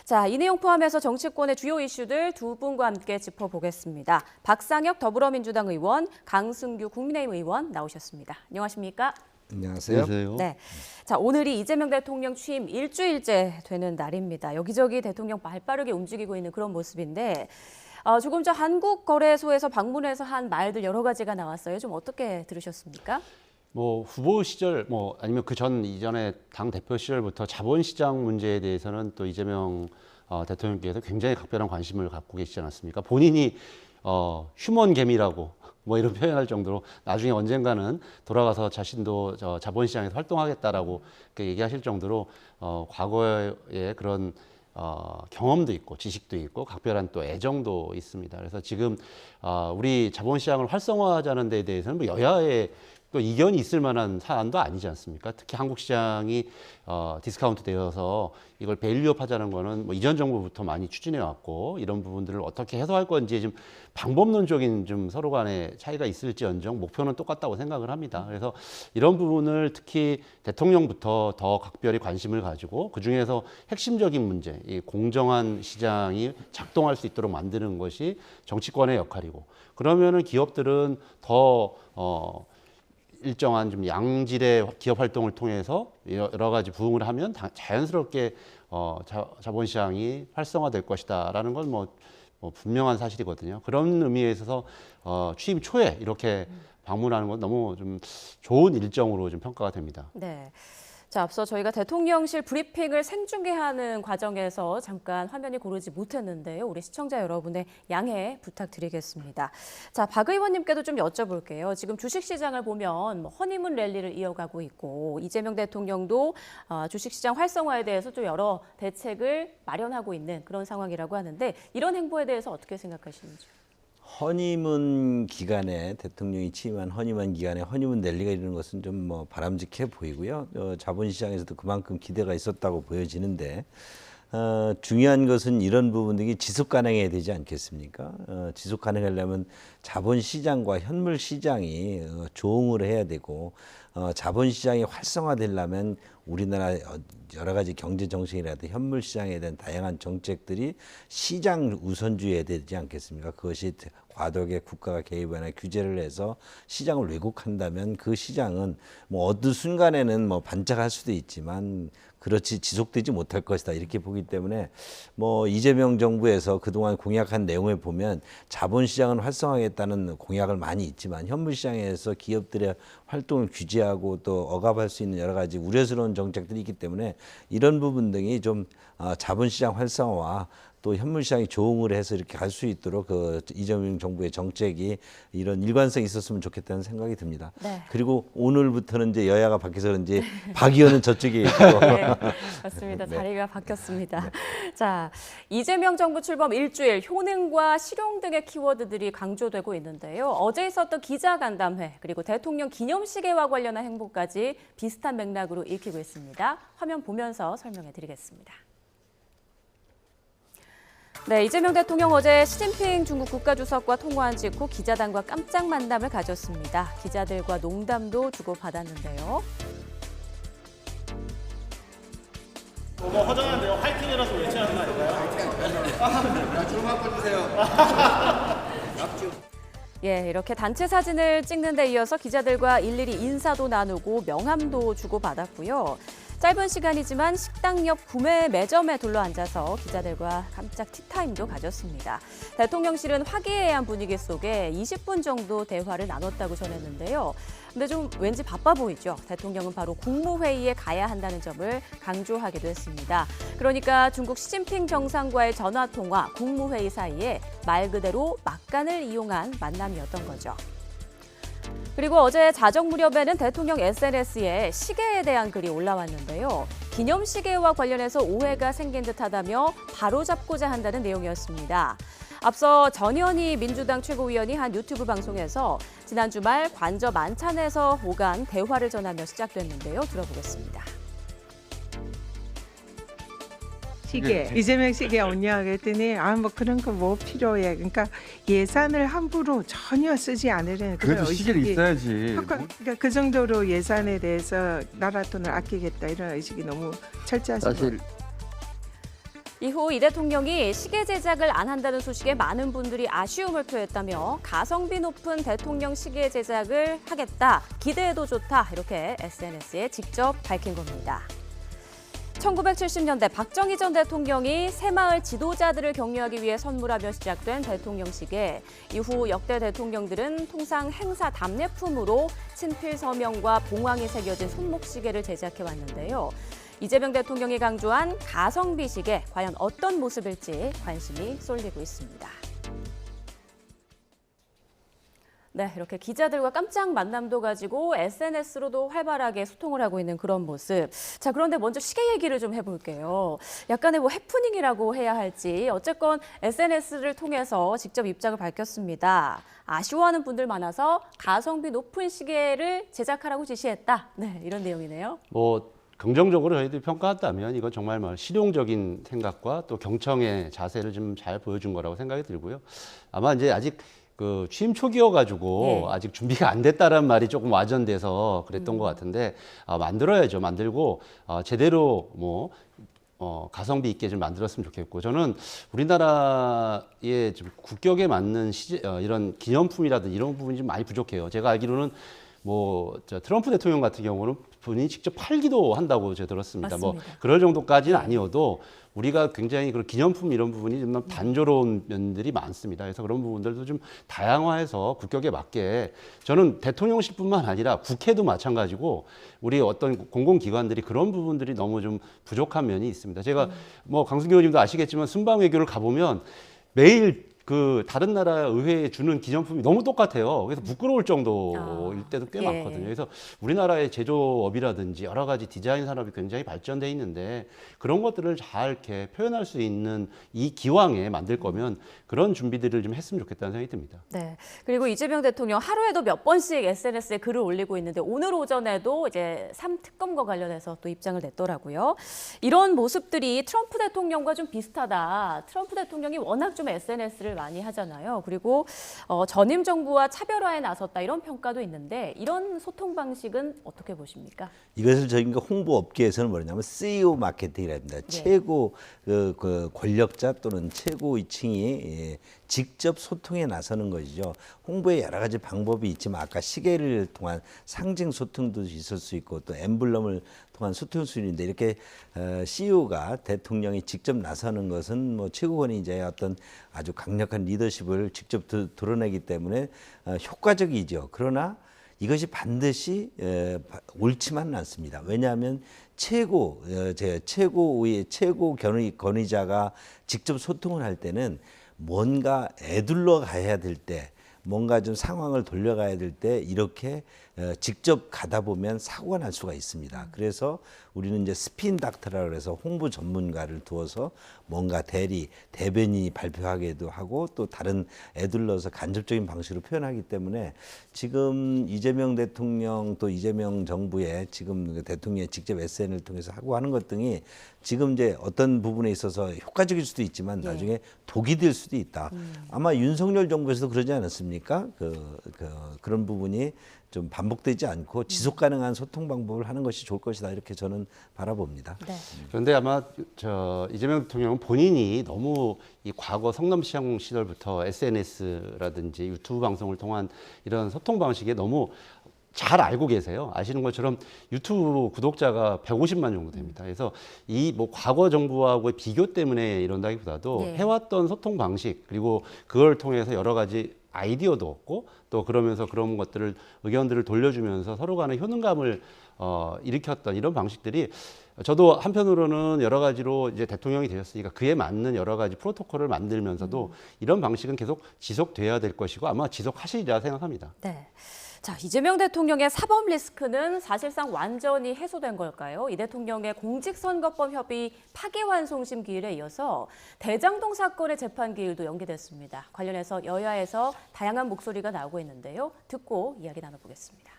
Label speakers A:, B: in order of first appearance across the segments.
A: 자, 이 내용 포함해서 정치권의 주요 이슈들 두 분과 함께 짚어보겠습니다. 박상혁 더불어민주당 의원, 강승규 국민의힘 의원 나오셨습니다. 안녕하십니까?
B: 안녕하세요.
A: 네. 자, 오늘이 이재명 대통령 취임 일주일째 되는 날입니다. 여기저기 대통령 발빠르게 움직이고 있는 그런 모습인데 조금 전 한국거래소에서 방문해서 한 말들 여러 가지가 나왔어요. 좀 어떻게 들으셨습니까?
B: 후보 시절 아니면 그 전 이전에 당 대표 시절부터 자본시장 문제에 대해서는 또 이재명 대통령께서 굉장히 각별한 관심을 갖고 계시지 않았습니까? 본인이 휴먼개미라고 이런 표현할 정도로 나중에 언젠가는 돌아가서 자신도 자본시장에서 활동하겠다라고 얘기하실 정도로 과거에 그런 경험도 있고 지식도 있고 각별한 또 애정도 있습니다. 그래서 지금 우리 자본시장을 활성화하자는 데 대해서는 여야의 또 이견이 있을 만한 사안도 아니지 않습니까? 특히 한국 시장이 디스카운트 되어서 이걸 밸류업 하자는 거는 이전 정부부터 많이 추진해 왔고 이런 부분들을 어떻게 해소할 건지 좀 방법론적인 좀 서로 간의 차이가 있을지언정 목표는 똑같다고 생각을 합니다. 그래서 이런 부분을 특히 대통령부터 더 각별히 관심을 가지고 그중에서 핵심적인 문제, 이 공정한 시장이 작동할 수 있도록 만드는 것이 정치권의 역할이고 그러면은 기업들은 더 일정한 좀 양질의 기업 활동을 통해서 여러 가지 부응을 하면 자연스럽게 자본시장이 활성화될 것이다라는 건 분명한 사실이거든요. 그런 의미에 있어서 취임 초에 이렇게 방문하는 건 너무 좀 좋은 일정으로 좀 평가가 됩니다.
A: 네. 자, 앞서 저희가 대통령실 브리핑을 생중계하는 과정에서 잠깐 화면이 고르지 못했는데요. 우리 시청자 여러분의 양해 부탁드리겠습니다. 자, 박 의원님께도 좀 여쭤볼게요. 지금 주식시장을 보면 허니문 랠리를 이어가고 있고 이재명 대통령도 주식시장 활성화에 대해서 또 여러 대책을 마련하고 있는 그런 상황이라고 하는데 이런 행보에 대해서 어떻게 생각하시는지?
C: 허니문 기간에 대통령이 취임한 허니문 기간에 허니문 랠리가 이르는 것은 좀 바람직해 보이고요. 자본시장에서도 그만큼 기대가 있었다고 보여지는데 중요한 것은 이런 부분들이 지속 가능해야 되지 않겠습니까? 지속 가능하려면 자본시장과 현물시장이 조응을 해야 되고 자본시장이 활성화되려면 우리나라 여러 가지 경제 정책이라든 현물 시장에 대한 다양한 정책들이 시장 우선주의해야 되지 않겠습니까? 그것이 과도하게 국가가 개입하거나 규제를 해서 시장을 왜곡한다면 그 시장은 어느 순간에는 반짝할 수도 있지만 그렇지 지속되지 못할 것이다 이렇게 보기 때문에 이재명 정부에서 그동안 공약한 내용을 보면 자본시장은 활성화하겠다는 공약을 많이 있지만 현물시장에서 기업들의 활동을 규제하고 또 억압할 수 있는 여러 가지 우려스러운 정책들이 있기 때문에 이런 부분 등이 좀 자본시장 활성화와 또 현물시장이 조응을 해서 이렇게 갈 수 있도록 이재명 정부의 정책이 이런 일관성이 있었으면 좋겠다는 생각이 듭니다.
A: 네.
C: 그리고 오늘부터는 이제 여야가 바뀌어서 그런지 박 의원은 저쪽에 있고.
A: 네, 맞습니다. 자리가 바뀌었습니다. 네. 자, 이재명 정부 출범 일주일, 효능과 실용 등의 키워드들이 강조되고 있는데요. 어제 있었던 기자간담회 그리고 대통령 기념시계와 관련한 행보까지 비슷한 맥락으로 읽히고 있습니다. 화면 보면서 설명해 드리겠습니다. 네, 이재명 대통령 어제 시진핑 중국 국가주석과 통화한 직후 기자단과 깜짝 만남을 가졌습니다. 기자들과 농담도 주고받았는데요.
D: 허전한데요. 화이팅이라서 외쳐야 하는 거 아닌가요?
E: 좀 바꿔주세요.
A: 예, 이렇게 단체 사진을 찍는 데 이어서 기자들과 일일이 인사도 나누고 명함도 주고받았고요. 짧은 시간이지만 식당 옆 구매 매점에 둘러앉아서 기자들과 깜짝 티타임도 가졌습니다. 대통령실은 화기애애한 분위기 속에 20분 정도 대화를 나눴다고 전했는데요. 근데 좀 왠지 바빠 보이죠. 대통령은 바로 국무회의에 가야 한다는 점을 강조하기도 했습니다. 그러니까 중국 시진핑 정상과의 전화통화, 국무회의 사이에 말 그대로 막간을 이용한 만남이었던 거죠. 그리고 어제 자정 무렵에는 대통령 SNS에 시계에 대한 글이 올라왔는데요. 기념시계와 관련해서 오해가 생긴 듯하다며 바로잡고자 한다는 내용이었습니다. 앞서 전현희 민주당 최고위원이 한 유튜브 방송에서 지난 주말 관저 만찬에서 오간 대화를 전하며 시작됐는데요. 들어보겠습니다.
F: 시계, 네. 이재명 시계 없냐 그랬더니 그런 거 뭐 필요해. 그러니까 예산을 함부로 전혀 쓰지 않으려는
E: 그래도 시계를 있어야지.
F: 그러니까 그 정도로 예산에 대해서 나라 돈을 아끼겠다 이런 의식이 너무 철저하신 것 같아요.
A: 이후 이 대통령이 시계 제작을 안 한다는 소식에 많은 분들이 아쉬움을 표했다며 가성비 높은 대통령 시계 제작을 하겠다, 기대해도 좋다 이렇게 SNS에 직접 밝힌 겁니다. 1970년대 박정희 전 대통령이 새마을 지도자들을 격려하기 위해 선물하며 시작된 대통령 시계. 이후 역대 대통령들은 통상 행사 답례품으로 친필 서명과 봉황이 새겨진 손목시계를 제작해 왔는데요. 이재명 대통령이 강조한 가성비 시계, 과연 어떤 모습일지 관심이 쏠리고 있습니다. 네, 이렇게 기자들과 깜짝 만남도 가지고 SNS로도 활발하게 소통을 하고 있는 그런 모습. 자, 그런데 먼저 시계 얘기를 좀 해볼게요. 약간의 해프닝이라고 해야 할지 어쨌건 SNS를 통해서 직접 입장을 밝혔습니다. 아쉬워하는 분들 많아서 가성비 높은 시계를 제작하라고 지시했다. 네, 이런 내용이네요.
B: 긍정적으로 저희들이 평가한다면 이건 정말 실용적인 생각과 또 경청의 자세를 좀 잘 보여준 거라고 생각이 들고요. 아마 이제 아직 취임 초기여가지고 아직 준비가 안 됐다라는 말이 조금 와전돼서 그랬던 것 같은데 만들어야죠. 만들고 제대로 가성비 있게 좀 만들었으면 좋겠고, 저는 우리나라의 좀 국격에 맞는 이런 기념품이라든지 이런 부분이 좀 많이 부족해요. 제가 알기로는 트럼프 대통령 같은 경우는 본인이 직접 팔기도 한다고 제가 들었습니다.
A: 맞습니다.
B: 그럴 정도까지는 아니어도 우리가 굉장히 그런 기념품 이런 부분이 좀 단조로운 면들이 많습니다. 그래서 그런 부분들도 좀 다양화해서 국격에 맞게, 저는 대통령실뿐만 아니라 국회도 마찬가지고 우리 어떤 공공기관들이 그런 부분들이 너무 좀 부족한 면이 있습니다. 제가 강승규 의원님도 아시겠지만 순방 외교를 가보면 매일 다른 나라 의회에 주는 기념품이 너무 똑같아요. 그래서 부끄러울 정도일 때도 꽤 많거든요. 그래서 우리나라의 제조업이라든지 여러 가지 디자인 산업이 굉장히 발전돼 있는데 그런 것들을 잘 이렇게 표현할 수 있는 이 기왕에 만들 거면 그런 준비들을 좀 했으면 좋겠다는 생각이 듭니다.
A: 네. 그리고 이재명 대통령 하루에도 몇 번씩 SNS에 글을 올리고 있는데 오늘 오전에도 이제 3특검과 관련해서 또 입장을 냈더라고요. 이런 모습들이 트럼프 대통령과 좀 비슷하다. 트럼프 대통령이 워낙 좀 SNS를 많이 하잖아요. 그리고 전임 정부와 차별화에 나섰다 이런 평가도 있는데 이런 소통 방식은 어떻게 보십니까?
C: 이것을 저희가 홍보 업계에서는 뭐냐면 CEO 마케팅이랍니다. 최고 권력자 또는 최고위층이 직접 소통에 나서는 것이죠. 홍보에 여러 가지 방법이 있지만 아까 시계를 통한 상징 소통도 있을 수 있고 또 엠블럼을 통한 소통 수준인데 이렇게 CEO가 대통령이 직접 나서는 것은 최고 권위자의 어떤 아주 강력한 리더십을 직접 드러내기 때문에 효과적이죠. 그러나 이것이 반드시 옳지만은 않습니다. 왜냐하면 최고의 최고 권위자가 직접 소통을 할 때는 뭔가 애둘러 가야 될 때, 뭔가 좀 상황을 돌려가야 될 때 이렇게 직접 가다 보면 사고가 날 수가 있습니다. 그래서 우리는 이제 스핀 닥터라고 해서 홍보 전문가를 두어서 뭔가 대변인이 발표하기도 하고 또 다른 애둘러서 간접적인 방식으로 표현하기 때문에 지금 이재명 대통령 또 이재명 정부의 지금 대통령의 직접 SNS를 통해서 하고 하는 것 등이 지금 이제 어떤 부분에 있어서 효과적일 수도 있지만 나중에 독이 될 수도 있다. 아마 윤석열 정부에서도 그러지 않았습니까? 그런 부분이 좀 반복되지 않고 지속 가능한 소통 방법을 하는 것이 좋을 것이다 이렇게 저는 바라봅니다.
A: 네.
B: 그런데 아마 이재명 대통령은 본인이 너무 이 과거 성남시장 시절부터 SNS라든지 유튜브 방송을 통한 이런 소통 방식에 너무 잘 알고 계세요. 아시는 것처럼 유튜브 구독자가 150만 정도 됩니다. 그래서 이 과거 정부하고의 비교 때문에 이런다기보다도 해왔던 소통 방식 그리고 그걸 통해서 여러 가지 아이디어도 얻고 또 그러면서 그런 것들을 의견들을 돌려주면서 서로 간의 효능감을 일으켰던 이런 방식들이 저도 한편으로는 여러 가지로 이제 대통령이 되셨으니까 그에 맞는 여러 가지 프로토콜을 만들면서도 이런 방식은 계속 지속돼야 될 것이고 아마 지속하시리라 생각합니다.
A: 네. 자, 이재명 대통령의 사법 리스크는 사실상 완전히 해소된 걸까요? 이 대통령의 공직선거법 협의 파기환송심 기일에 이어서 대장동 사건의 재판 기일도 연기됐습니다. 관련해서 여야에서 다양한 목소리가 나오고 있는데요. 듣고 이야기 나눠보겠습니다.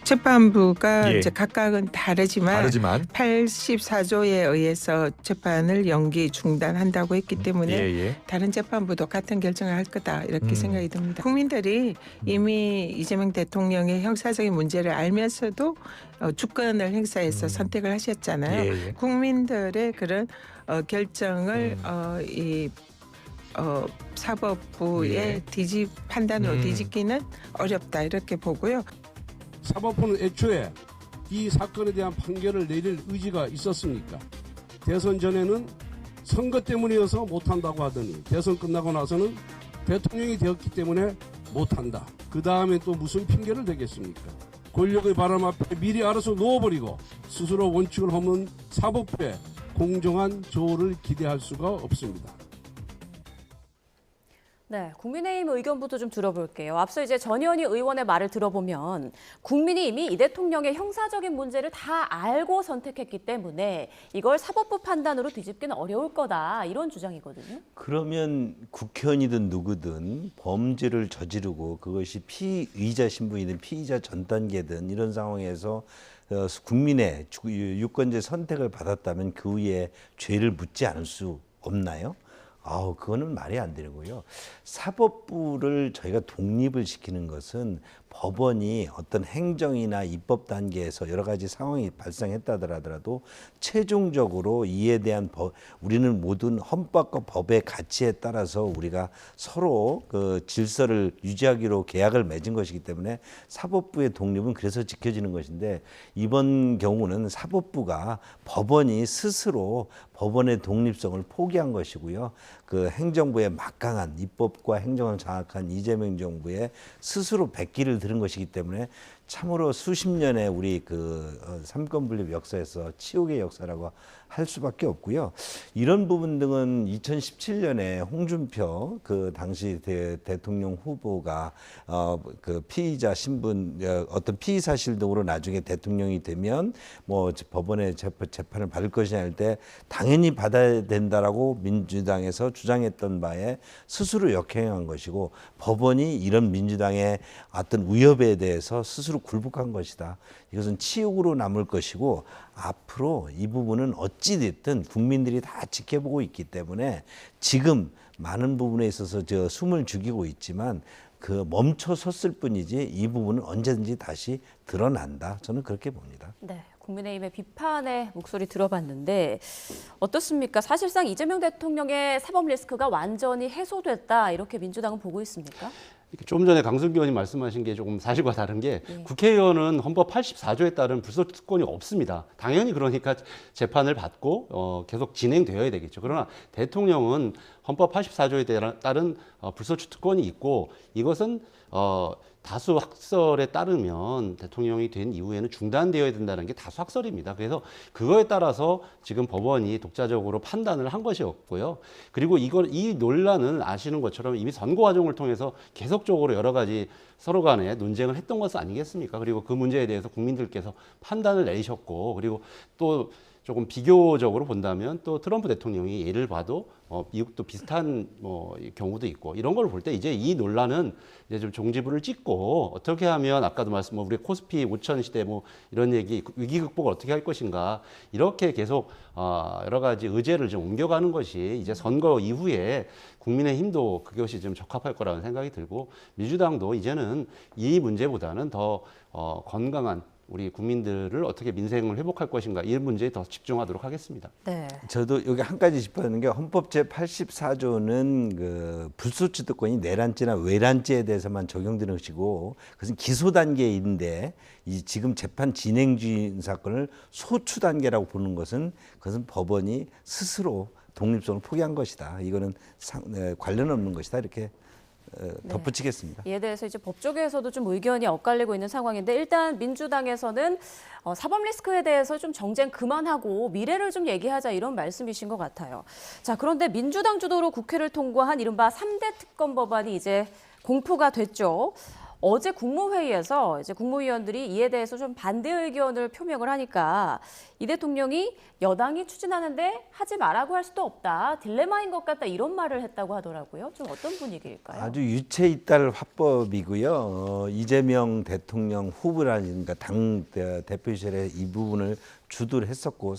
F: 재판부가
G: 예.
F: 이제 각각은 다르지만 84조에 의해서 재판을 연기 중단한다고 했기 때문에
G: 예.
F: 다른 재판부도 같은 결정을 할 거다 이렇게 생각이 듭니다. 국민들이 이미 이재명 대통령의 형사적인 문제를 알면서도 주권을 행사해서 선택을 하셨잖아요.
G: 예.
F: 국민들의 그런 결정을 사법부의 판단으로 뒤집기는 어렵다 이렇게 보고요.
H: 사법부는 애초에 이 사건에 대한 판결을 내릴 의지가 있었습니까? 대선 전에는 선거 때문이어서 못한다고 하더니 대선 끝나고 나서는 대통령이 되었기 때문에 못한다. 그 다음에 또 무슨 핑계를 대겠습니까? 권력의 바람 앞에 미리 알아서 놓아버리고 스스로 원칙을 허문 사법부의 공정한 조를 기대할 수가 없습니다.
A: 네, 국민의힘 의견부터 좀 들어볼게요. 앞서 이제 전현희 의원의 말을 들어보면 국민이 이미 이 대통령의 형사적인 문제를 다 알고 선택했기 때문에 이걸 사법부 판단으로 뒤집기는 어려울 거다 이런 주장이거든요.
C: 그러면 국회의원이든 누구든 범죄를 저지르고 그것이 피의자 신분이든 피의자 전 단계든 이런 상황에서 국민의 유권자의 선택을 받았다면 그 위에 죄를 묻지 않을 수 없나요? 그거는 말이 안 되고요. 사법부를 저희가 독립을 시키는 것은 법원이 어떤 행정이나 입법 단계에서 여러 가지 상황이 발생했다더라도 최종적으로 이에 대한 우리는 모든 헌법과 법의 가치에 따라서 우리가 서로 그 질서를 유지하기로 계약을 맺은 것이기 때문에 사법부의 독립은 그래서 지켜지는 것인데 이번 경우는 사법부가 법원이 스스로 법원의 독립성을 포기한 것이고요. 그 행정부의 막강한 입법과 행정을 장악한 이재명 정부의 스스로 백기를 들은 것이기 때문에 참으로 수십 년의 우리 삼권 분립 역사에서 치욕의 역사라고 할 수밖에 없고요. 이런 부분 등은 2017년에 홍준표 그 당시 대통령 후보가 그 피의자 신분 어떤 피의 사실 등으로 나중에 대통령이 되면 뭐 법원의 재판을 받을 것이냐 할 때 당연히 받아야 된다라고 민주당에서 주장했던 바에 스스로 역행한 것이고 법원이 이런 민주당의 어떤 위협에 대해서 스스로 굴복한 것이다. 이것은 치욕으로 남을 것이고 앞으로 이 부분은 어찌 됐든 국민들이 다 지켜보고 있기 때문에 지금 많은 부분에 있어서 숨을 죽이고 있지만 그 멈춰 섰을 뿐이지 이 부분은 언제든지 다시 드러난다. 저는 그렇게 봅니다.
A: 네, 국민의힘의 비판의 목소리 들어봤는데 어떻습니까? 사실상 이재명 대통령의 사법 리스크가 완전히 해소됐다 이렇게 민주당은 보고 있습니까?
B: 좀 전에 강승규 의원님 말씀하신 게 조금 사실과 다른 게 국회의원은 헌법 84조에 따른 불소추 특권이 없습니다. 당연히 그러니까 재판을 받고 계속 진행되어야 되겠죠. 그러나 대통령은 헌법 84조에 따른 불소추 특권이 있고 이것은 다수 학설에 따르면 대통령이 된 이후에는 중단되어야 된다는 게 다수 학설입니다. 그래서 그거에 따라서 지금 법원이 독자적으로 판단을 한 것이었고요. 그리고 이 논란은 아시는 것처럼 이미 선거 과정을 통해서 계속적으로 여러 가지 서로 간에 논쟁을 했던 것은 아니겠습니까? 그리고 그 문제에 대해서 국민들께서 판단을 내리셨고 그리고 또 조금 비교적으로 본다면 또 트럼프 대통령이 예를 봐도 미국도 비슷한 경우도 있고 이런 걸 볼 때 이제 이 논란은 이제 좀 종지부를 찍고 어떻게 하면 아까도 우리 코스피 5천 시대 이런 얘기 위기 극복을 어떻게 할 것인가 이렇게 계속 여러 가지 의제를 좀 옮겨가는 것이 이제 선거 이후에 국민의힘도 그것이 좀 적합할 거라는 생각이 들고 민주당도 이제는 이 문제보다는 더 건강한 우리 국민들을 어떻게 민생을 회복할 것인가 이 문제에 더 집중하도록 하겠습니다.
A: 네.
C: 저도 여기 한 가지 짚어주는 게 헌법 제 84조는 그 불소추 특권이 내란죄나 외란죄에 대해서만 적용되는 것이고 그것은 기소 단계인데 이 지금 재판 진행 중인 사건을 소추 단계라고 보는 것은 그것은 법원이 스스로 독립성을 포기한 것이다. 이거는 관련 없는 것이다. 이렇게 덧붙이겠습니다.
A: 이에 대해서 이제 법조계에서도 좀 의견이 엇갈리고 있는 상황인데 일단 민주당에서는 사법 리스크에 대해서 좀 정쟁 그만하고 미래를 좀 얘기하자 이런 말씀이신 것 같아요. 자, 그런데 민주당 주도로 국회를 통과한 이른바 3대 특검 법안이 이제 공포가 됐죠. 어제 국무회의에서 이제 국무위원들이 이에 대해서 좀 반대 의견을 표명을 하니까 이 대통령이 여당이 추진하는데 하지 말라고 할 수도 없다. 딜레마인 것 같다. 이런 말을 했다고 하더라고요. 좀 어떤 분위기일까요?
C: 아주 유체이탈 화법이고요. 이재명 대통령 후보라든가 당 대표실에 이 부분을 주도를 했었고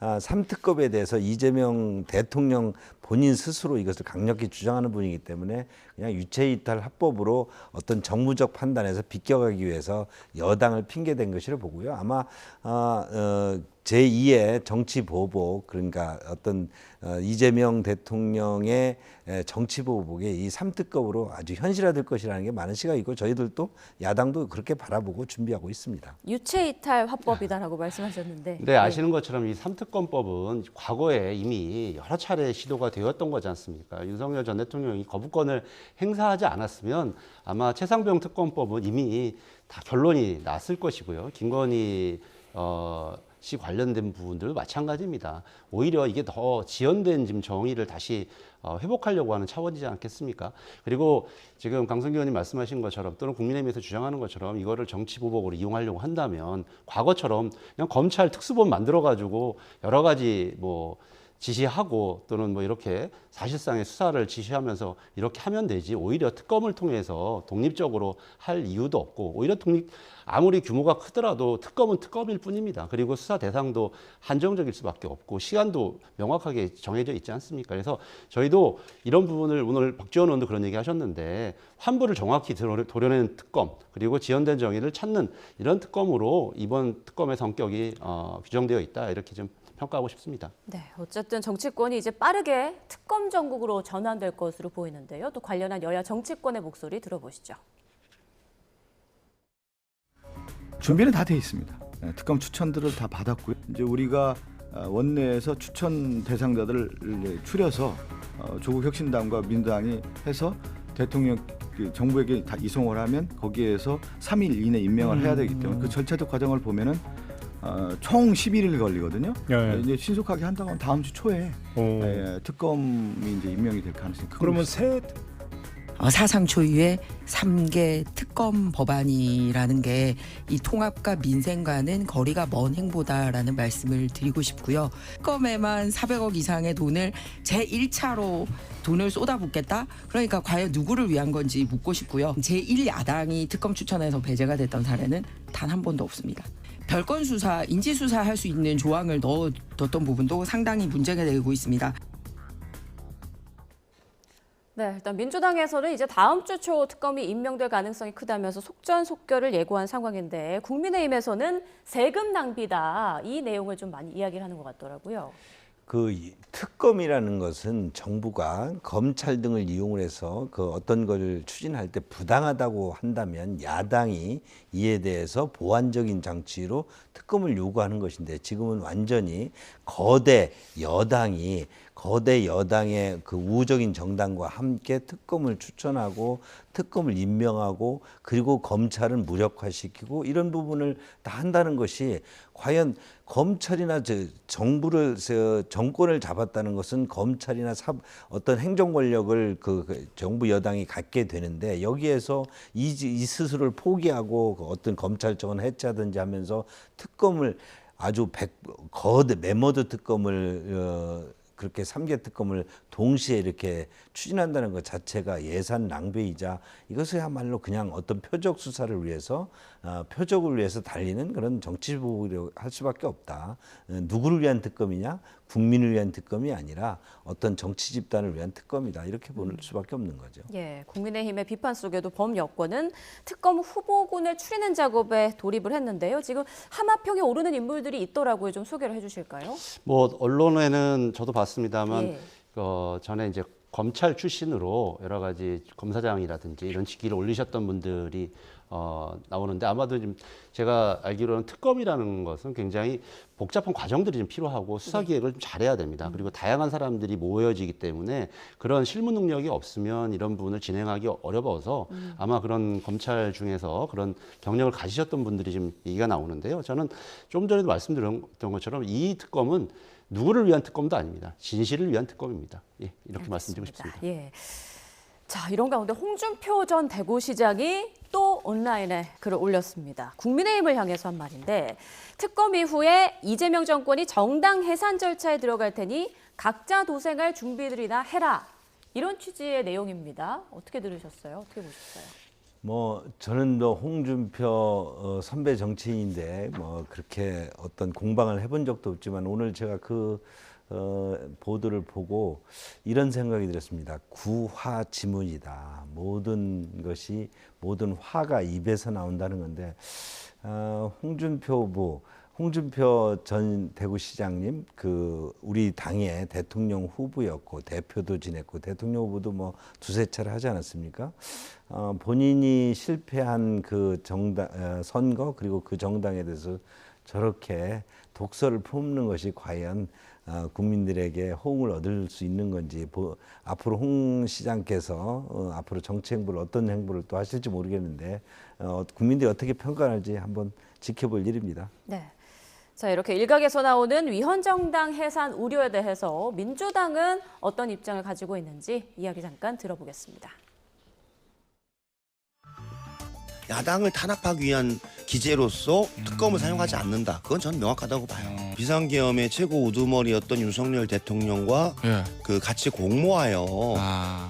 C: 3특급에 대해서 이재명 대통령 본인 스스로 이것을 강력히 주장하는 분이기 때문에 그냥 유체이탈 화법으로 어떤 정무적 판단에서 비껴가기 위해서 여당을 핑계댄 것이라 보고요. 아마 제2의 정치 보복, 그러니까 어떤 이재명 대통령의 정치 보복에 이 3특급으로 아주 현실화될 것이라는 게 많은 시각이고 저희들도 야당도 그렇게 바라보고 준비하고 있습니다.
A: 유체이탈 화법이다라고 말씀하셨는데.
B: 네, 아시는 것처럼 이 삼특검법은 과거에 이미 여러 차례 시도가 되었던 거지 않습니까? 윤석열 전 대통령이 거부권을 행사하지 않았으면 아마 최상병 특검법은 이미 다 결론이 났을 것이고요. 김건희 씨 관련된 부분들 마찬가지입니다. 오히려 이게 더 지연된 지금 정의를 다시 회복하려고 하는 차원이지 않겠습니까? 그리고 지금 강성기 의원님 말씀하신 것처럼 또는 국민의힘에서 주장하는 것처럼 이거를 정치 보복으로 이용하려고 한다면 과거처럼 그냥 검찰 특수본 만들어가지고 여러 가지 뭐 지시하고 또는 뭐 이렇게 사실상의 수사를 지시하면서 이렇게 하면 되지 오히려 특검을 통해서 독립적으로 할 이유도 없고 오히려 아무리 규모가 크더라도 특검은 특검일 뿐입니다. 그리고 수사 대상도 한정적일 수밖에 없고 시간도 명확하게 정해져 있지 않습니까? 그래서 저희도 이런 부분을 오늘 박지원 의원도 그런 얘기 하셨는데 환부를 정확히 도려내는 특검 그리고 지연된 정의를 찾는 이런 특검으로 이번 특검의 성격이 규정되어 있다 이렇게 좀 평가하고 싶습니다.
A: 네, 어쨌든 정치권이 이제 빠르게 특검 정국으로 전환될 것으로 보이는데요. 또 관련한 여야 정치권의 목소리 들어보시죠.
E: 준비는 다 돼 있습니다. 특검 추천들을 다 받았고요. 이제 우리가 원내에서 추천 대상자들을 추려서 조국 혁신당과 민주당이 해서 대통령 정부에게 다 이송을 하면 거기에서 3일 이내 임명을 해야 되기 때문에 그 절차적 과정을 보면은 총 11일 걸리거든요.
G: 예.
E: 이제 신속하게 한다고 하면 다음 주 초에 특검이 이제 임명이 될 가능성이 큽니다.
G: 그러면 새
I: 사상 초유의 3개 특검 법안이라는 게 이 통합과 민생과는 거리가 먼 행보다라는 말씀을 드리고 싶고요. 특검에만 400억 이상의 돈을 제1차로 돈을 쏟아붓겠다? 그러니까 과연 누구를 위한 건지 묻고 싶고요. 제1야당이 특검 추천해서 배제가 됐던 사례는 단 한 번도 없습니다. 별건 수사, 인지 수사할 수 있는 조항을 넣었던 부분도 상당히 문제가 되고 있습니다.
A: 네, 일단 민주당에서는 이제 다음 주 초 특검이 임명될 가능성이 크다면서 속전속결을 예고한 상황인데 국민의힘에서는 세금 낭비다 이 내용을 좀 많이 이야기를 하는 것 같더라고요.
C: 그 특검이라는 것은 정부가 검찰 등을 이용을 해서 그 어떤 걸 추진할 때 부당하다고 한다면 야당이 이에 대해서 보완적인 장치로 특검을 요구하는 것인데 지금은 완전히 거대 여당의 그 우호적인 정당과 함께 특검을 추천하고 특검을 임명하고 그리고 검찰을 무력화시키고 이런 부분을 다 한다는 것이 과연 검찰이나 정권을 잡았다는 것은 검찰이나 어떤 행정 권력을 그 정부 여당이 갖게 되는데 여기에서 이 스스로를 포기하고 어떤 검찰청은 해체하든지 하면서 특검을 아주 거대 메모드 특검을 그렇게 3개 특검을 동시에 이렇게 추진한다는 것 자체가 예산 낭비이자 이것이야말로 그냥 어떤 표적 수사를 위해서 표적을 위해서 달리는 그런 정치 보복이라고 할 수밖에 없다. 누구를 위한 특검이냐? 국민을 위한 특검이 아니라 어떤 정치 집단을 위한 특검이다. 이렇게 볼 수밖에 없는 거죠.
A: 예, 국민의힘의 비판 속에도 범여권은 특검 후보군을 추리는 작업에 돌입을 했는데요. 지금 하마평에 오르는 인물들이 있더라고요. 좀 소개를 해주실까요?
B: 뭐 언론에는 저도 봤습니다만
A: 예.
B: 전에 이제 검찰 출신으로 여러 가지 검사장이라든지 이런 직위를 올리셨던 분들이 나오는데 아마도 지금 제가 알기로는 특검이라는 것은 굉장히 복잡한 과정들이 좀 필요하고 수사 기획을 좀 잘해야 됩니다. 그리고 다양한 사람들이 모여지기 때문에 그런 실무 능력이 없으면 이런 부분을 진행하기 어려워서 아마 그런 검찰 중에서 그런 경력을 가지셨던 분들이 지금 얘기가 나오는데요. 저는 좀 전에도 말씀드렸던 것처럼 이 특검은 누구를 위한 특검도 아닙니다. 진실을 위한 특검입니다. 예, 이렇게 말씀드리고 싶습니다.
A: 예. 자, 이런 가운데 홍준표 전 대구시장이 또 온라인에 글을 올렸습니다. 국민의힘을 향해서 한 말인데 특검 이후에 이재명 정권이 정당 해산 절차에 들어갈 테니 각자 도생할 준비들이나 해라. 이런 취지의 내용입니다. 어떻게 들으셨어요? 어떻게 보셨어요?
C: 뭐 저는 뭐 홍준표 선배 정치인인데 뭐 그렇게 어떤 공방을 해본 적도 없지만 오늘 제가 그 보도를 보고 이런 생각이 들었습니다. 구화지문이다. 모든 것이 모든 화가 입에서 나온다는 건데 홍준표 전 대구시장님 그 우리 당의 대통령 후보였고 대표도 지냈고 대통령 후보도 뭐 두세 차례 하지 않았습니까? 본인이 실패한 그 정당 선거 그리고 그 정당에 대해서 저렇게 독설을 품는 것이 과연 국민들에게 호응을 얻을 수 있는 건지 앞으로 홍 시장께서 앞으로 정치 행보를 어떤 행보를 또 하실지 모르겠는데 국민들이 어떻게 평가할지 한번 지켜볼 일입니다.
A: 네. 자, 이렇게 일각에서 나오는 위헌정당 해산 우려에 대해서 민주당은 어떤 입장을 가지고 있는지 이야기 잠깐 들어보겠습니다.
G: 야당을 탄압하기 위한 기재로서 특검을 사용하지 않는다. 그건 저는 명확하다고 봐요. 비상계엄의 최고 우두머리였던 윤석열 대통령과 그 같이 공모하여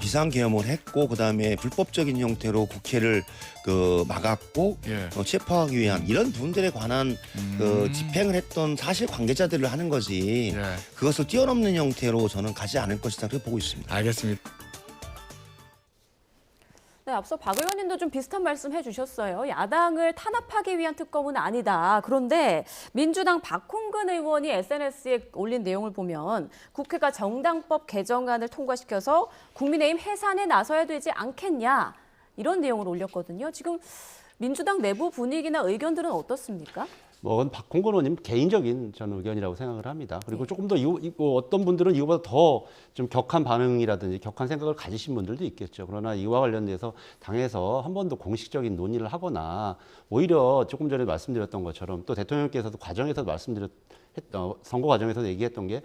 G: 비상계엄을 했고 그다음에 불법적인 형태로 국회를 그 막았고 체포하기 위한 이런 분들에 관한 그 집행을 했던 사실 관계자들을 하는 거지 그것을 뛰어넘는 형태로 저는 가지 않을 것이다 그렇게 보고 있습니다.
J: 알겠습니다.
A: 네, 앞서 박 의원님도 좀 비슷한 말씀 해주셨어요. 야당을 탄압하기 위한 특검은 아니다. 그런데 민주당 박홍근 의원이 SNS에 올린 내용을 보면 국회가 정당법 개정안을 통과시켜서 국민의힘 해산에 나서야 되지 않겠냐 이런 내용을 올렸거든요. 지금 민주당 내부 분위기나 의견들은 어떻습니까?
B: 뭐 그건 박홍근 의원님 개인적인 전 의견이라고 생각을 합니다. 그리고 조금 더 어떤 분들은 이거보다 더 좀 격한 반응이라든지 격한 생각을 가지신 분들도 있겠죠. 그러나 이와 관련돼서 당에서 한 번도 공식적인 논의를 하거나 오히려 조금 전에 말씀드렸던 것처럼 또 대통령께서도 선거 과정에서도 얘기했던 게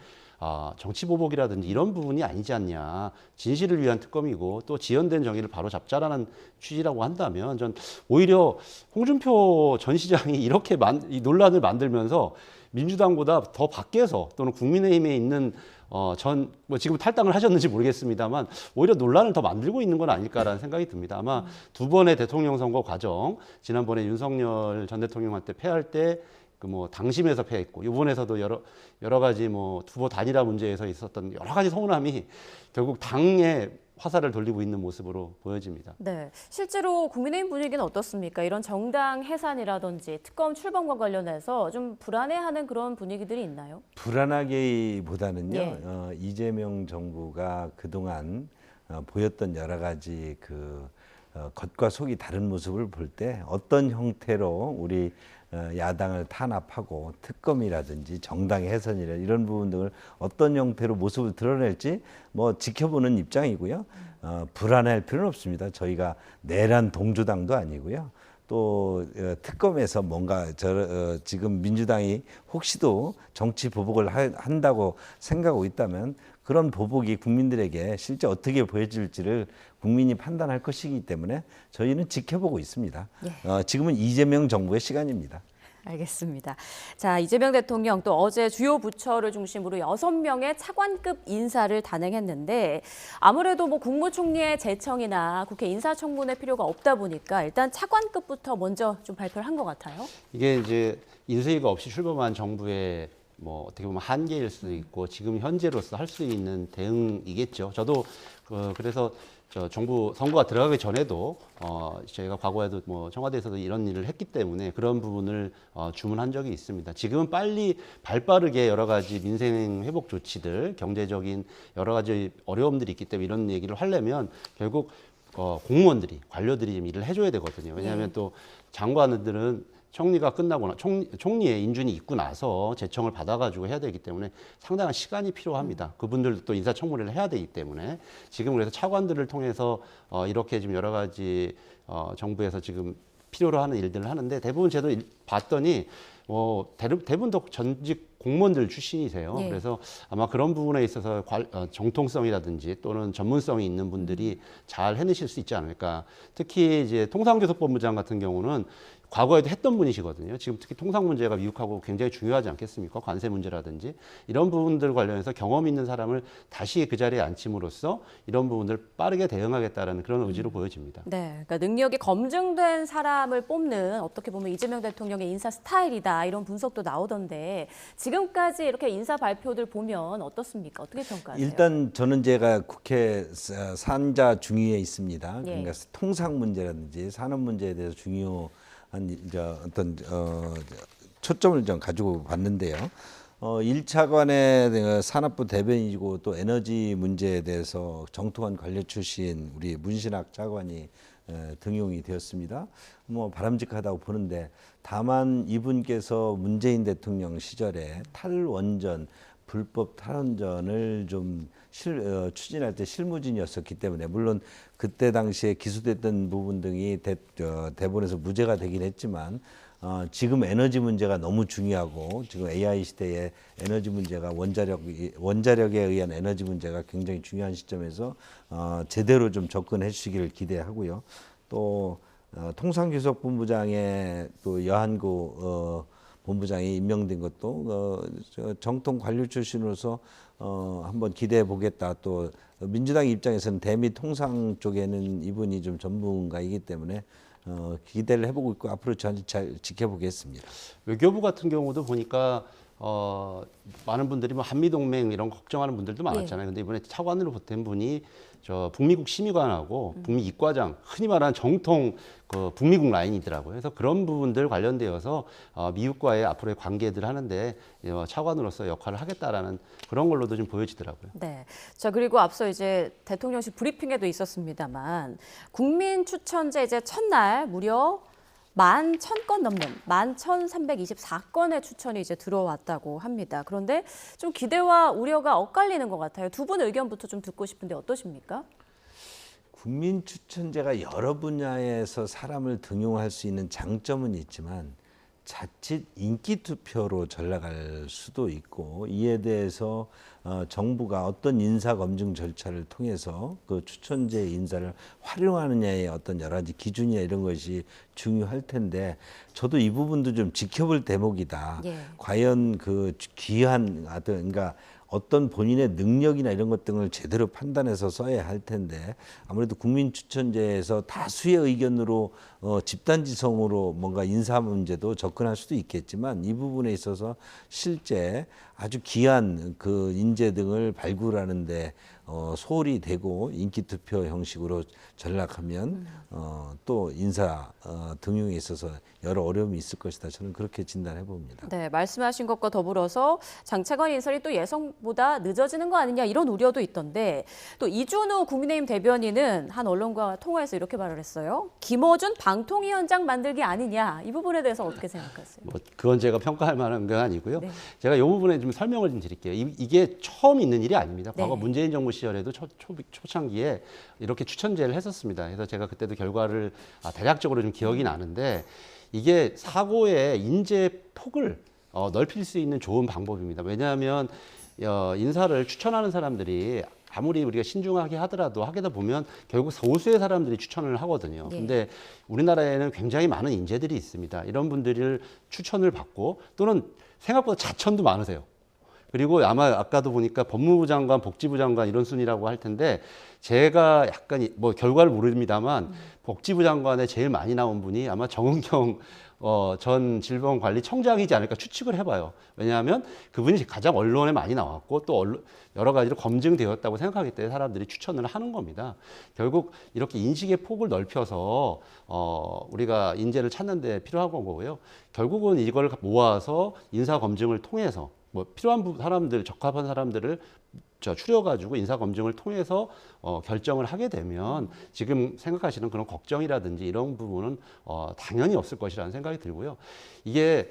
B: 정치 보복이라든지 이런 부분이 아니지 않냐. 진실을 위한 특검이고 또 지연된 정의를 바로 잡자라는 취지라고 한다면 전 오히려 홍준표 전 시장이 이렇게 이 논란을 만들면서 민주당보다 더 밖에서 또는 국민의힘에 있는 뭐 지금 탈당을 하셨는지 모르겠습니다만 오히려 논란을 더 만들고 있는 건 아닐까라는 생각이 듭니다. 아마 두 번의 대통령 선거 과정, 지난번에 윤석열 전 대통령한테 패할 때 그 뭐 당심에서 패했고 이번에서도 여러 가지 뭐 후보 단일화 문제에서 있었던 여러 가지 서운함이 결국 당에 화살을 돌리고 있는 모습으로 보여집니다.
A: 네, 실제로 국민의힘 분위기는 어떻습니까? 이런 정당 해산이라든지 특검 출범과 관련해서 좀 불안해하는 그런 분위기들이 있나요?
C: 불안하기보다는요. 이재명 정부가 그동안 보였던 여러 가지 그 겉과 속이 다른 모습을 볼 때 어떤 형태로 우리 야당을 탄압하고 특검이라든지 정당 해산이라 이런 부분 등을 어떤 형태로 모습을 드러낼지 뭐 지켜보는 입장이고요. 불안할 필요는 없습니다. 저희가 내란 동주당도 아니고요. 또 특검에서 뭔가 지금 민주당이 혹시도 정치 보복을 한다고 생각하고 있다면 그런 보복이 국민들에게 실제 어떻게 보여질지를 국민이 판단할 것이기 때문에 저희는 지켜보고 있습니다. 지금은 이재명 정부의 시간입니다.
A: 알겠습니다. 자, 이재명 대통령 또 어제 주요 부처를 중심으로 6명의 차관급 인사를 단행했는데 아무래도 뭐 국무총리의 제청이나 국회 인사청문회 필요가 없다 보니까 일단 차관급부터 먼저 좀 발표를 한 것 같아요.
B: 이게 이제 인수위가 없이 출범한 정부의 뭐 어떻게 보면 한계일 수도 있고 지금 현재로서 할 수 있는 대응이겠죠. 저도 그래서 정부 선거가 들어가기 전에도 저희가 과거에도 뭐 청와대에서도 이런 일을 했기 때문에 그런 부분을 주문한 적이 있습니다. 지금은 빨리 발빠르게 여러 가지 민생 회복 조치들, 경제적인 여러 가지 어려움들이 있기 때문에 이런 얘기를 하려면 결국 공무원들이 관료들이 좀 일을 해줘야 되거든요. 왜냐하면 또 장관들은 총리가 끝나거나 총리의 인준이 있고 나서 제청을 받아가지고 해야 되기 때문에 상당한 시간이 필요합니다. 그분들도 또 인사청문회를 해야 되기 때문에 지금 그래서 차관들을 통해서 이렇게 지금 여러 가지 정부에서 지금 필요로 하는 일들을 하는데 대부분 저도 봤더니 대부분 다 전직 공무원들 출신이세요.
A: 예.
B: 그래서 아마 그런 부분에 있어서 정통성이라든지 또는 전문성이 있는 분들이 잘 해내실 수 있지 않을까. 특히 이제 통상교섭본부장 같은 경우는 과거에도 했던 분이시거든요. 지금 특히 통상 문제가 미국하고 굉장히 중요하지 않겠습니까? 관세 문제라든지 이런 부분들 관련해서 경험 있는 사람을 다시 그 자리에 앉힘으로써 이런 부분들 빠르게 대응하겠다라는 그런 의지로 보여집니다.
A: 네, 그러니까 능력이 검증된 사람을 뽑는 어떻게 보면 이재명 대통령의 인사 스타일이다 이런 분석도 나오던데 지금까지 이렇게 인사 발표들 보면 어떻습니까? 어떻게 평가하세요?
C: 일단 저는 제가 국회 산자 중위에 있습니다.
A: 예.
C: 그러니까 통상 문제라든지 산업 문제에 대해서 중요한 이제 어떤 초점을 좀 가지고 봤는데요. 1차관의 산업부 대변인이고 또 에너지 문제에 대해서 정통한 관료 출신 우리 문신학 차관이 등용이 되었습니다. 뭐 바람직하다고 보는데 다만 이분께서 문재인 대통령 시절에 탈원전 불법 탈원전을 좀 추진할 때 실무진이었었기 때문에 물론 그때 당시에 기소됐던 부분 등이 대법원에서 무죄가 되긴 했지만 지금 에너지 문제가 너무 중요하고 지금 AI 시대에 에너지 문제가 원자력에 의한 에너지 문제가 굉장히 중요한 시점에서 제대로 좀 접근해 주시기를 기대하고요. 또 통상교섭본부장의 또 여한구 본부장이 임명된 것도 정통 관료 출신으로서 한번 기대해 보겠다. 또 민주당 입장에서는 대미 통상 쪽에는 이분이 좀 전문가이기 때문에 기대를 해보고 있고 앞으로 잘 지켜보겠습니다.
B: 외교부 같은 경우도 보니까 많은 분들이 뭐 한미 동맹 이런 거 걱정하는 분들도 많았잖아요. 근데 이번에 차관으로 보탠 분이 저 북미국 심의관하고 북미 이과장, 흔히 말하는 정통 그 북미국 라인이더라고요. 그래서 그런 부분들 관련되어서 미국과의 앞으로의 관계들 하는데 차관으로서 역할을 하겠다라는 그런 걸로도 좀 보여지더라고요.
A: 네. 자, 그리고 앞서 이제 대통령실 브리핑에도 있었습니다만 국민 추천제 이제 첫날 무려 11,000건 넘는 11,324건의 추천이 이제 들어왔다고 합니다. 그런데 좀 기대와 우려가 엇갈리는 것 같아요. 두 분 의견부터 좀 듣고 싶은데 어떠십니까?
C: 국민 추천제가 여러 분야에서 사람을 등용할 수 있는 장점은 있지만 자칫 인기 투표로 전락할 수도 있고 이에 대해서 정부가 어떤 인사 검증 절차를 통해서 그 추천제 인사를 활용하느냐의 어떤 여러 가지 기준이나 이런 것이 중요할 텐데 저도 이 부분도 좀 지켜볼 대목이다.
A: 예.
C: 과연 그 귀한 그러니까 어떤 본인의 능력이나 이런 것 등을 제대로 판단해서 써야 할 텐데 아무래도 국민추천제에서 다수의 의견으로 집단지성으로 뭔가 인사 문제도 접근할 수도 있겠지만 이 부분에 있어서 실제 아주 귀한 그 인재 등을 발굴하는데 소홀히 되고 인기투표 형식으로 전락하면 또 인사 등용에 있어서 여러 어려움이 있을 것이다. 저는 그렇게 진단해 봅니다.
A: 네, 말씀하신 것과 더불어서 장 차관 인선이 또 예상보다 늦어지는 거 아니냐 이런 우려도 있던데 또 이준우 국민의힘 대변인은 한 언론과 통화에서 이렇게 말을 했어요. 김어준 방통위원장 만들기 아니냐 이 부분에 대해서 어떻게 생각하세요?
B: 뭐 그건 제가 평가할 만한 건 아니고요.
A: 네.
B: 제가 이 부분에 좀 설명을 좀 드릴게요. 이게 처음 있는 일이 아닙니다. 과거
A: 네.
B: 문재인 정부 시절에도 초창기에 이렇게 추천제를 했었습니다. 그래서 제가 그때도 결과를 대략적으로 좀 기억이 나는데 이게 사고의 인재 폭을 넓힐 수 있는 좋은 방법입니다. 왜냐하면 인사를 추천하는 사람들이 아무리 우리가 신중하게 하더라도 하게 되다 보면 결국 소수의 사람들이 추천을 하거든요. 근데 우리나라에는 굉장히 많은 인재들이 있습니다. 이런 분들을 추천을 받고 또는 생각보다 자천도 많으세요. 그리고 아마 아까도 보니까 법무부 장관, 복지부 장관 이런 순위라고 할 텐데 제가 약간 뭐 결과를 모릅니다만 복지부 장관에 제일 많이 나온 분이 아마 정은경 전 질병관리청장이지 않을까 추측을 해봐요. 왜냐하면 그분이 가장 언론에 많이 나왔고 또 여러 가지로 검증되었다고 생각하기 때문에 사람들이 추천을 하는 겁니다. 결국 이렇게 인식의 폭을 넓혀서 우리가 인재를 찾는 데 필요한 거고요. 결국은 이걸 모아서 인사 검증을 통해서 뭐 필요한 사람들, 적합한 사람들을 추려가지고 인사 검증을 통해서 결정을 하게 되면 지금 생각하시는 그런 걱정이라든지 이런 부분은 당연히 없을 것이라는 생각이 들고요. 이게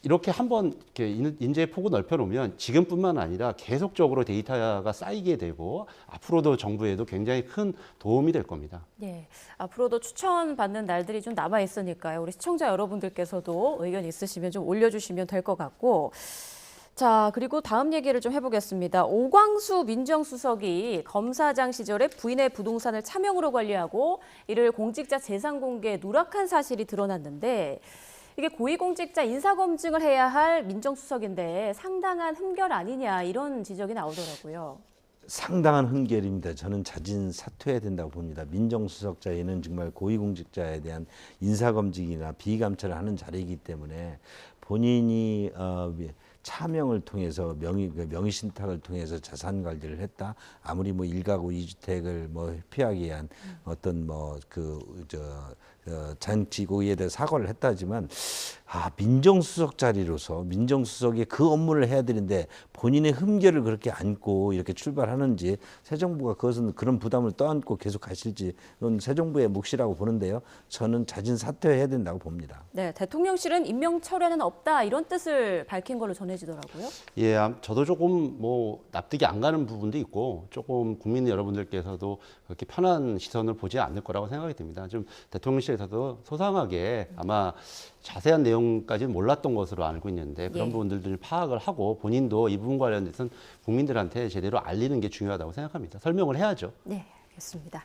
B: 이렇게 한번 이렇게 인재의 폭을 넓혀놓으면 지금뿐만 아니라 계속적으로 데이터가 쌓이게 되고 앞으로도 정부에도 굉장히 큰 도움이 될 겁니다.
A: 예, 앞으로도 추천받는 날들이 좀 남아 있으니까요. 우리 시청자 여러분들께서도 의견 있으시면 좀 올려주시면 될 것 같고. 자, 그리고 다음 얘기를 좀 해보겠습니다. 오광수 민정수석이 검사장 시절에 부인의 부동산을 차명으로 관리하고 이를 공직자 재산 공개에 누락한 사실이 드러났는데 이게 고위공직자 인사검증을 해야 할 민정수석인데 상당한 흠결 아니냐 이런 지적이 나오더라고요.
C: 상당한 흠결입니다. 저는 자진 사퇴해야 된다고 봅니다. 민정수석자에는 정말 고위공직자에 대한 인사검증이나 비감찰을 하는 자리이기 때문에 본인이 차명을 통해서 명의신탁을 통해서 자산 관리를 했다. 아무리 뭐 1가구 2주택을 뭐 회피하기 위한 어떤 장치고에 대해 사과를 했다지만 민정수석 자리로서 민정수석이 그 업무를 해야 되는데 본인의 흠결을 그렇게 안고 이렇게 출발하는지 새 정부가 그것은 그런 부담을 떠안고 계속 가실지 그건 새 정부의 몫이라고 보는데요. 저는 자진 사퇴해야 된다고 봅니다.
A: 네, 대통령실은 임명 철회는 없다 이런 뜻을 밝힌 걸로 전해지더라고요.
B: 예, 저도 조금 뭐 납득이 안 가는 부분도 있고 조금 국민 여러분들께서도 그렇게 편한 시선을 보지 않을 거라고 생각이 듭니다. 좀 대통령실에서도 소상하게 아마 자세한 내용까지는 몰랐던 것으로 알고 있는데 그런
A: 예.
B: 부분들을 파악을 하고 본인도 이 부분 관련해서는 국민들한테 제대로 알리는 게 중요하다고 생각합니다. 설명을 해야죠.
A: 네, 알겠습니다.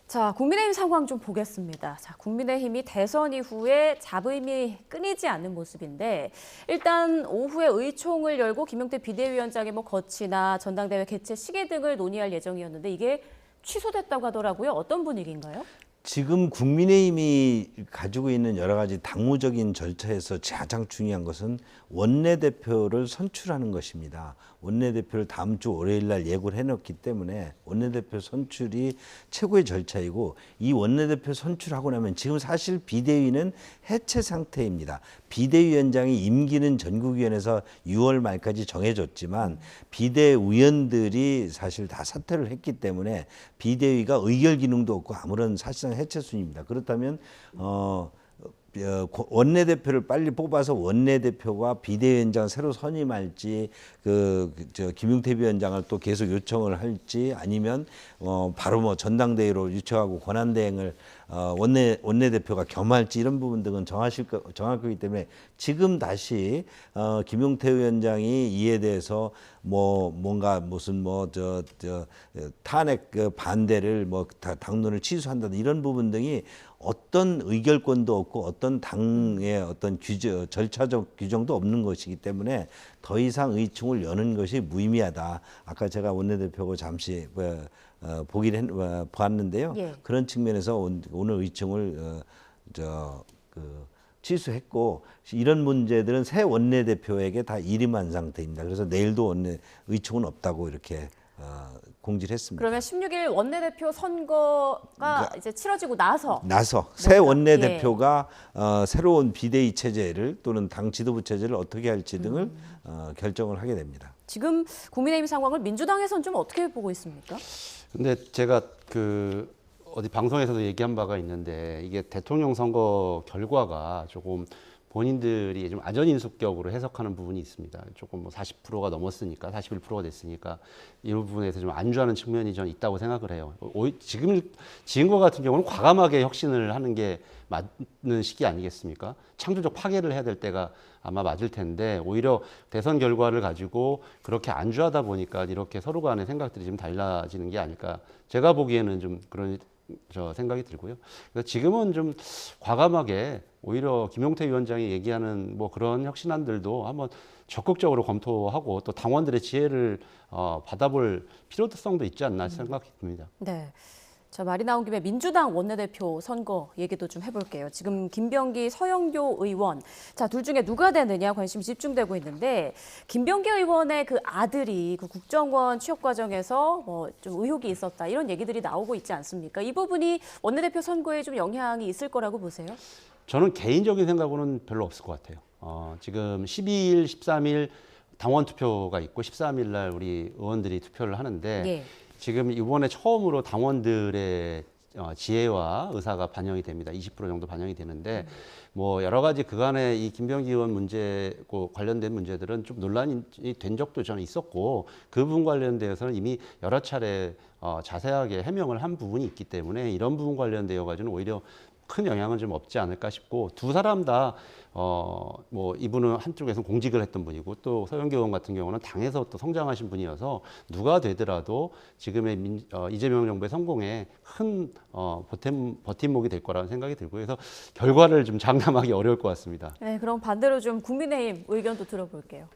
A: 자, 국민의힘 상황 좀 보겠습니다. 자, 국민의힘이 대선 이후에 잡음이 끊이지 않는 모습인데 일단 오후에 의총을 열고 김용태 비대위원장의 뭐 거취나 전당대회 개최 시기 등을 논의할 예정이었는데 이게 취소됐다고 하더라고요. 어떤 분위기인가요?
C: 지금 국민의힘이 가지고 있는 여러 가지 당무적인 절차에서 가장 중요한 것은 원내대표를 선출하는 것입니다. 원내대표를 다음 주 월요일 날 예고를 해놓기 때문에 원내대표 선출이 최고의 절차이고 이 원내대표 선출하고 나면 지금 사실 비대위는 해체 상태입니다. 비대위원장이 임기는 전국위원회에서 6월 말까지 정해졌지만 비대위원들이 사실 다 사퇴를 했기 때문에 비대위가 의결 기능도 없고 아무런 사실상 해체 순입니다. 그렇다면 원내대표를 빨리 뽑아서 원내대표가 비대위원장 새로 선임할지 김용태 위원장을 또 계속 요청을 할지 아니면 바로 뭐 전당대회로 요청하고 권한대행을 원내대표가 겸할지 이런 부분 등은 정할 거기 때문에 지금 다시 김용태 위원장이 이에 대해서 뭔가 무슨 탄핵 반대를 당론을 취소한다든 이런 부분 등이 어떤 의결권도 없고 어떤 당의 어떤 절차적 규정도 없는 것이기 때문에 더 이상 의총을 여는 것이 무의미하다. 아까 제가 원내대표고 잠시 보았는데요.
A: 예.
C: 그런 측면에서 오늘 의총을 취소했고 이런 문제들은 새 원내대표에게 다 일임한 상태입니다. 그래서 내일도 의총은 없다고 이렇게 공지를 했습니다.
A: 그러면 16일 원내대표 선거가 이제 치러지고 나서
C: 새 원내대표가 새로운 비대위 체제를 또는 당 지도부 체제를 어떻게 할지 등을 결정을 하게 됩니다.
A: 지금 국민의힘 상황을 민주당에서는 좀 어떻게 보고 있습니까?
B: 근데 제가 어디 방송에서도 얘기한 바가 있는데 이게 대통령 선거 결과가 조금 본인들이 좀 아전인수격으로 해석하는 부분이 있습니다. 조금 40%가 넘었으니까 41%가 됐으니까 이 부분에서 좀 안주하는 측면이 저는 있다고 생각을 해요. 지금과 같은 경우는 과감하게 혁신을 하는 게 맞는 시기 아니겠습니까? 창조적 파괴를 해야 될 때가 아마 맞을 텐데 오히려 대선 결과를 가지고 그렇게 안주하다 보니까 이렇게 서로 간의 생각들이 좀 달라지는 게 아닐까. 제가 보기에는 좀 그런 생각이 들고요. 그래서 지금은 좀 과감하게 오히려 김용태 위원장이 얘기하는 그런 혁신안들도 한번 적극적으로 검토하고 또 당원들의 지혜를 받아볼 필요성도 있지 않나 생각이 듭니다.
A: 네. 자, 말이 나온 김에 민주당 원내대표 선거 얘기도 좀 해볼게요. 지금 김병기, 서영교 의원, 자, 둘 중에 누가 되느냐 관심이 집중되고 있는데 김병기 의원의 그 아들이 그 국정원 취업 과정에서 좀 의혹이 있었다 이런 얘기들이 나오고 있지 않습니까? 이 부분이 원내대표 선거에 좀 영향이 있을 거라고 보세요? 저는
B: 개인적인 생각으로는 별로 없을 것 같아요. 지금 12일, 13일 당원 투표가 있고 13일 날 우리 의원들이 투표를 하는데
A: 예.
B: 지금 이번에 처음으로 당원들의 지혜와 의사가 반영이 됩니다. 20% 정도 반영이 되는데 뭐 여러 가지 그간의 이 김병기 의원 문제고 관련된 문제들은 좀 논란이 된 적도 저는 있었고 그 부분 관련돼서는 이미 여러 차례 자세하게 해명을 한 부분이 있기 때문에 이런 부분 관련되어 가지고는 오히려 큰 영향은 좀 없지 않을까 싶고 두 사람 다 뭐 이분은 한쪽에서 공직을 했던 분이고 또 서영교 의원 같은 경우는 당에서 또 성장하신 분이어서 누가 되더라도 지금의 이재명 정부의 성공에 큰 버팀목이 될 거라는 생각이 들고 그래서 결과를 좀 장담하기 어려울 것 같습니다.
A: 네, 그럼 반대로 좀 국민의힘 의견도 들어볼게요.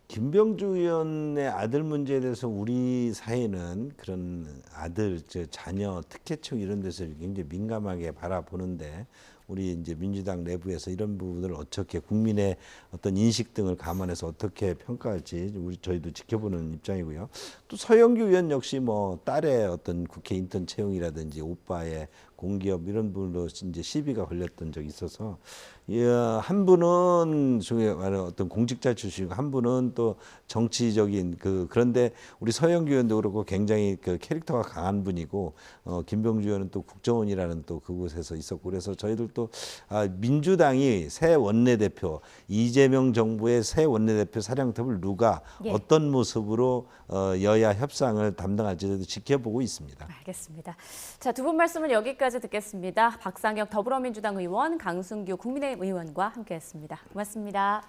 C: 김병주 의원의 아들 문제에 대해서 우리 사회는 그런 아들, 자녀, 특혜청 이런 데서 굉장히 민감하게 바라보는데 우리 이제 민주당 내부에서 이런 부분을 어떻게 국민의 어떤 인식 등을 감안해서 어떻게 평가할지 저희도 지켜보는 입장이고요. 또 서영교 의원 역시 뭐 딸의 어떤 국회 인턴 채용이라든지 오빠의 공기업 이런 부분으로 이제 시비가 걸렸던 적이 있어서 한 분은 소위 말하는 어떤 공직자 출신이고 한 분은 또 정치적인 그런데 우리 서영교 의원도 그렇고 굉장히 그 캐릭터가 강한 분이고 김병주 의원은 또 국정원이라는 또 그곳에서 있었고 그래서 저희들도 민주당이 새 원내대표 이재명 정부의 새 원내대표 사령탑을 누가 어떤 모습으로 여야 협상을 담당할지도 지켜보고 있습니다.
A: 알겠습니다. 자, 두 분 말씀은 여기까지 듣겠습니다. 박상혁 더불어민주당 의원, 강승규 국민의힘 의원과 함께했습니다. 고맙습니다.